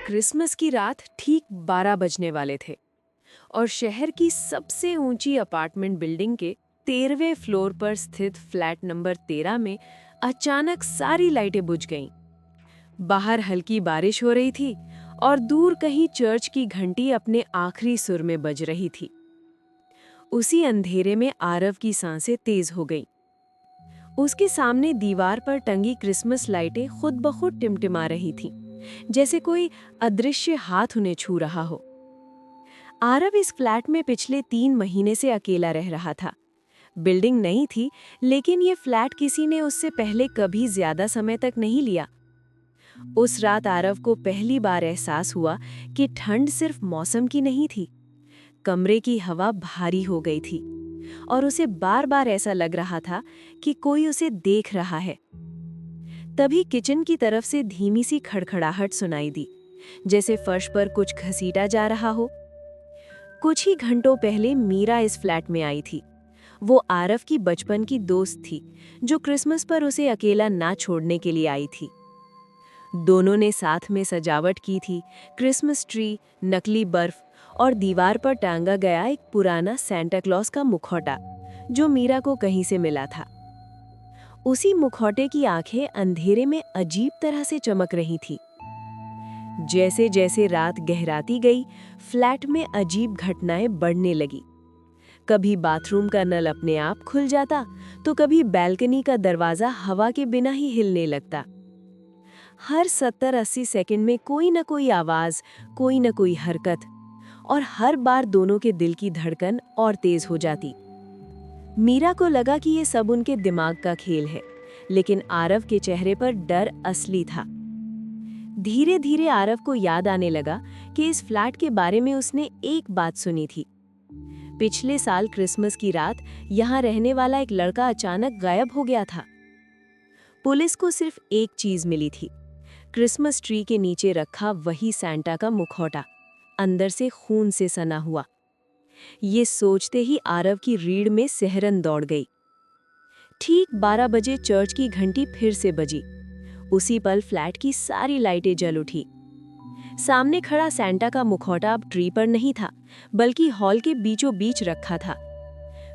Christmas की रात ठीक 12 बजने वाले थे और शहर की सबसे ऊंची अपार्टमेंट बिल्डिंग के 13वें फ्लोर पर स्थित फ्लैट नंबर 13 में अचानक सारी लाइटें बुझ गईं। बाहर हल्की बारिश हो रही थी और दूर कहीं चर्च की घंटी अपने आखिरी सुर में बज रही थी। उसी अंधेरे में आरव की सांसें तेज हो गईं। उसके सामने दीवार पर टंगी क्रिसमस लाइटें खुद ब खुद टिमटिमा रही थीं, जैसे कोई अदृश्य हाथ उन्हें छू रहा हो। आरव इस फ्लैट में पिछले 3 महीने से अकेला रह रहा था। बिल्डिंग नई थी, लेकिन ये फ्लैट किसी ने उससे पहले कभी ज्यादा समय तक नहीं लिया। उस रात आरव को पहली बार एहसास हुआ कि ठंड सिर्फ मौसम की नहीं थी, कमरे की हवा भारी हो गई थी और उसे बार-बार ऐसा लग रहा था कि कोई उसे देख रहा है। तभी किचन की तरफ से धीमी सी खड़खड़ाहट सुनाई दी, जैसे फर्श पर कुछ घसीटा जा रहा हो। कुछ ही घंटों पहले मीरा इस फ्लैट में आई थी। वो आरव की बचपन की दोस्त थी, जो क्रिसमस पर उसे अकेला ना छोड़ने के लिए आई थी। दोनों ने साथ में सजावट की थी, क्रिसमस ट्री, नकली बर्फ और दीवार पर टांगा गया एक पुराना सेंटा क्लॉज का मुखौटा, जो मीरा को कहीं से मिला था। उसी मुखौटे की आंखें अंधेरे में अजीब तरह से चमक रही थी। जैसे जैसे रात गहराती गई, फ्लैट में अजीब घटनाएं बढ़ने लगी। कभी बाथरूम का नल अपने आप खुल जाता, तो कभी बैल्कनी का दरवाजा हवा के बिना ही हिलने लगता। हर 70-80 सेकंड में कोई न कोई आवाज, कोई न कोई हरकत, और हर बार दोनों के दिल की धड़कन और तेज हो जाती। मीरा को लगा कि ये सब उनके दिमाग का खेल है, लेकिन आरव के चेहरे पर डर असली था। धीरे धीरे आरव को याद आने लगा कि इस फ्लैट के बारे में उसने एक बात सुनी थी। पिछले साल क्रिसमस की रात यहाँ रहने वाला एक लड़का अचानक गायब हो गया था। पुलिस को सिर्फ एक चीज मिली थी, क्रिसमस ट्री के नीचे रखा वही सैंटा का मुखौटा, अंदर से खून से सना हुआ। ये सोचते ही आरव की रीढ़ में सिहरन दौड़ गई। ठीक 12 बजे चर्च की घंटी फिर से बजी। उसी पल फ्लैट की सारी लाइटें जल उठी। सामने खड़ा सैंटा का मुखौटा अब ट्री पर नहीं था, बल्कि हॉल के बीचों बीच रखा था।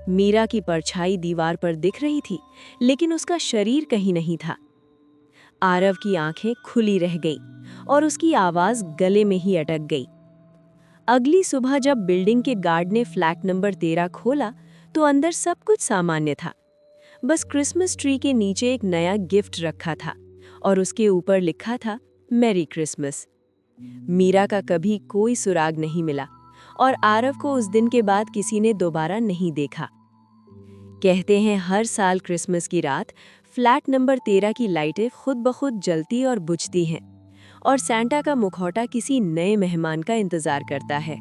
मीरा की परछाई दीवार पर दिख रही थी, लेकिन उसका शरीर कहीं नहीं था। आरव की आंखें खुली रह गई और उसकी आवाज गले में ही अटक गई। अगली सुबह जब बिल्डिंग के गार्ड ने फ्लैट नंबर 13 खोला, तो अंदर सब कुछ सामान्य था। बस क्रिसमस ट्री के नीचे एक नया गिफ्ट रखा था और उसके ऊपर लिखा था मैरी क्रिसमस। मीरा का कभी कोई सुराग नहीं मिला और आरव को उस दिन के बाद किसी ने दोबारा नहीं देखा। कहते हैं हर साल क्रिसमस की रात फ्लैट नंबर 13 की लाइटें खुद ब खुद जलती और बुझती हैं, और सैंटा का मुखौटा किसी नए मेहमान का इंतजार करता है।